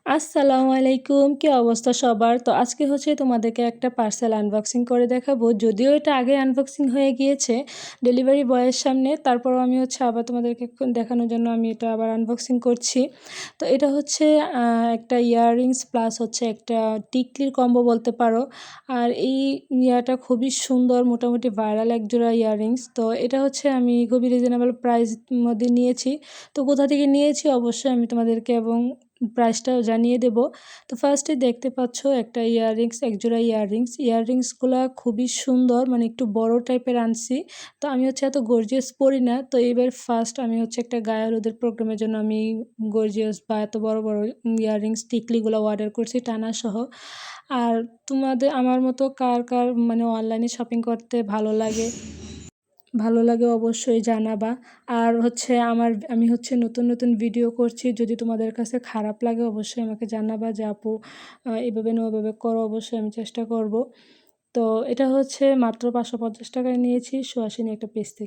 আসসালামু আলাইকুম, কি অবস্থা সবার? তো আজকে হচ্ছে তোমাদেরকে একটা পার্সেল আনবক্সিং করে দেখাবো। যদিও এটা আগে আনবক্সিং হয়ে গিয়েছে ডেলিভারি বয়ের সামনে, তারপরও আমি হচ্ছে আবার তোমাদেরকে দেখানোর জন্য আমি এটা আবার আনবক্সিং করছি। তো এটা হচ্ছে একটা ইয়াররিংস প্লাস হচ্ছে একটা টিকলির কম্বো বলতে পারো। আর এই ইয়াটা খুবই সুন্দর, মোটামুটি ভাইরাল একজোড়া ইয়াররিংস। তো এটা হচ্ছে আমি খুবই রিজনেবল প্রাইস মধ্যে নিয়েছি। তো কোথা থেকে নিয়েছি অবশ্যই আমি তোমাদেরকে এবং প্রাইসটাও জানিয়ে দেব। তো ফার্স্টে দেখতে পাচ্ছ একটা ইয়াররিংস, একজোড়া ইয়াররিংসগুলা খুবই সুন্দর, মানে একটু বড় টাইপের আনছি। তো আমি হচ্ছে এত গর্জিয়াস পরি না, তো এবার ফার্স্ট আমি হচ্ছে একটা গায়ে হলুদের প্রোগ্রামের জন্য আমি গর্জিয়াস বা এত বড় বড় ইয়াররিংস টিকলিগুলো অর্ডার করছি টানা সহ। আর তোমাদের আমার মতো কার কার মানে অনলাইনে শপিং করতে ভালো লাগে অবশ্যই জানাবা। আর হচ্ছে আমি হচ্ছে নতুন নতুন ভিডিও করছি, যদি তোমাদের কাছে খারাপ লাগে অবশ্যই আমাকে জানাবা যে আপু এভাবে না ওভাবে করো, অবশ্যই আমি চেষ্টা করব। তো এটা হচ্ছে মাত্র 550 টাকায় নিয়েছি সুহাসিনী একটা পেজ থেকে।